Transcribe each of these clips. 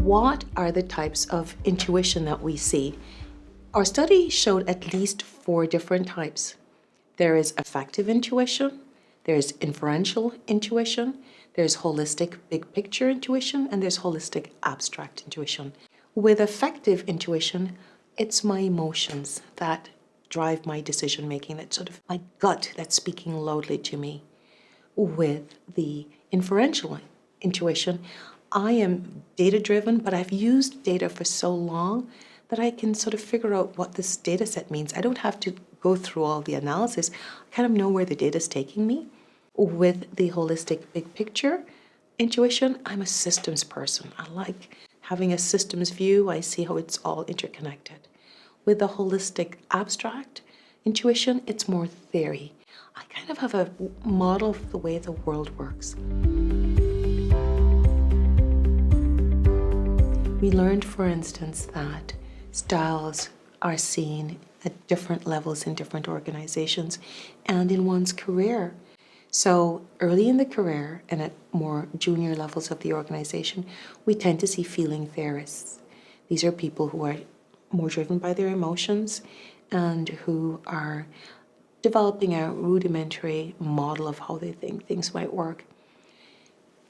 What are the types of intuition that we see? Our study showed at least 4 different types. There is affective intuition, there's inferential intuition, there's holistic big picture intuition, and there's holistic abstract intuition. With affective intuition, it's my emotions that drive my decision making, that's sort of my gut that's speaking loudly to me. With the inferential intuition, I am data driven, but I've used data for so long that I can sort of figure out what this data set means. I don't have to go through all the analysis. I kind of know where the data is taking me. With the holistic big picture intuition, I'm a systems person. I like having a systems view. I see how it's all interconnected. With the holistic abstract intuition, it's more theory. I kind of have a model of the way the world works. We learned, for instance, that styles are seen at different levels in different organizations and in one's career. So early in the career and at more junior levels of the organization, we tend to see feeling theorists. These are people who are more driven by their emotions and who are developing a rudimentary model of how they think things might work.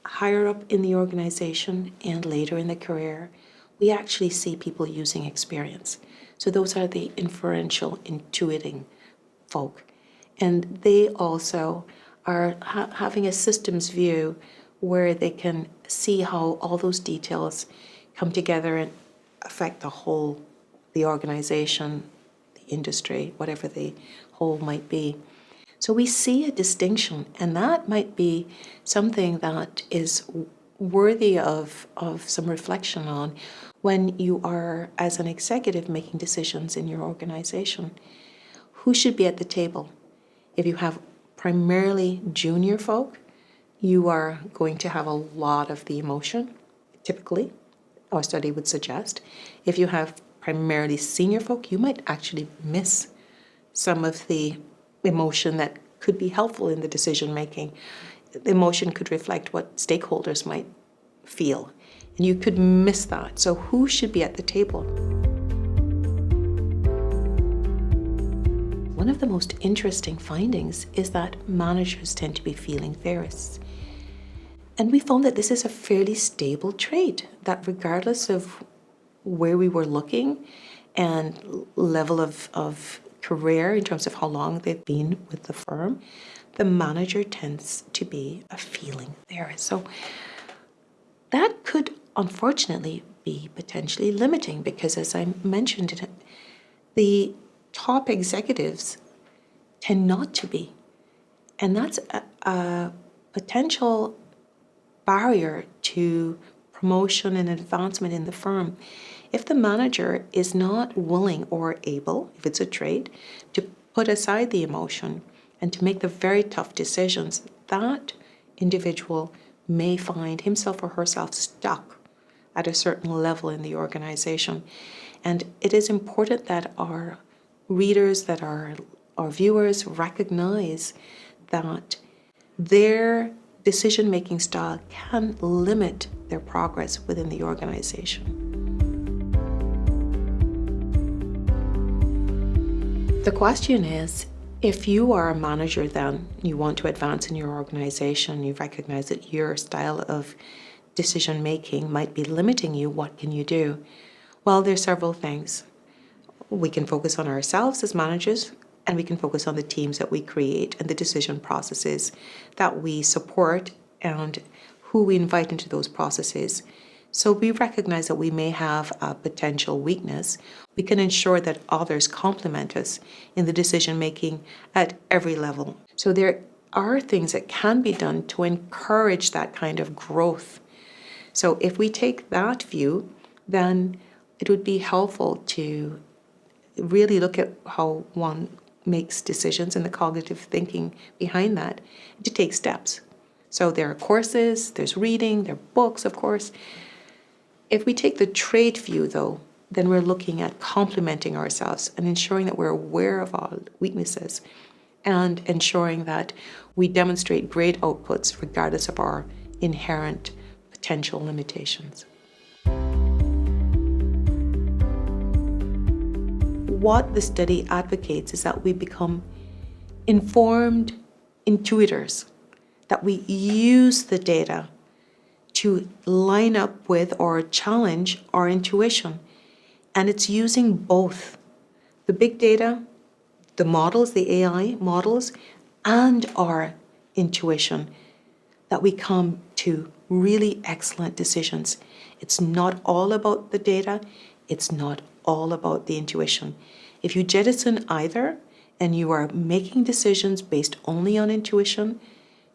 Higher up in the organization and later in the career, we actually see people using experience. So those are the inferential, intuiting folk. And they also are having a systems view where they can see how all those details come together and affect the organization, the industry, whatever the whole might be. So we see a distinction, and that might be something that is worthy of some reflection on when you are, as an executive, making decisions in your organization. Who should be at the table? If you have primarily junior folk, you are going to have a lot of the emotion, typically, our study would suggest. If you have primarily senior folk, you might actually miss some of the emotion that could be helpful in the decision making. The emotion could reflect what stakeholders might feel, and you could miss that. So who should be at the table? One of the most interesting findings is that managers tend to be feeling theorists. And we found that this is a fairly stable trait, that regardless of where we were looking and level of career in terms of how long they've been with the firm, the manager tends to be a feeling theorist. So that could unfortunately be potentially limiting because, as I mentioned, the top executives tend not to be. And that's a potential barrier to promotion and advancement in the firm. If the manager is not willing or able, if it's a trait, to put aside the emotion and to make the very tough decisions, that individual may find himself or herself stuck at a certain level in the organization. And it is important that our readers, that our viewers recognize that their decision-making style can limit their progress within the organization. The question is, if you are a manager then, you want to advance in your organization, you recognize that your style of decision-making might be limiting you, what can you do? Well, there's several things. We can focus on ourselves as managers, and we can focus on the teams that we create and the decision processes that we support and who we invite into those processes. So we recognize that we may have a potential weakness. We can ensure that others complement us in the decision making at every level. So there are things that can be done to encourage that kind of growth. So if we take that view, then it would be helpful to really look at how one makes decisions and the cognitive thinking behind that, and to take steps. So there are courses, there's reading, there are books, of course. If we take the trait view, though, then we're looking at complementing ourselves and ensuring that we're aware of our weaknesses and ensuring that we demonstrate great outputs regardless of our inherent potential limitations. what the study advocates is that we become informed intuitors, that we use the data to line up with or challenge our intuition. And it's using both the big data, the models, the AI models, and our intuition that we come to really excellent decisions. It's not all about the data. It's not all about the intuition. If you jettison either and you are making decisions based only on intuition,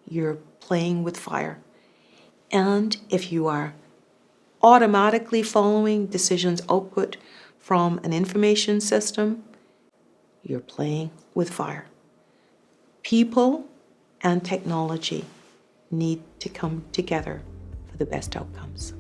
you're playing with fire. And if you are automatically following decisions output from an information system, you're playing with fire. People and technology need to come together for the best outcomes.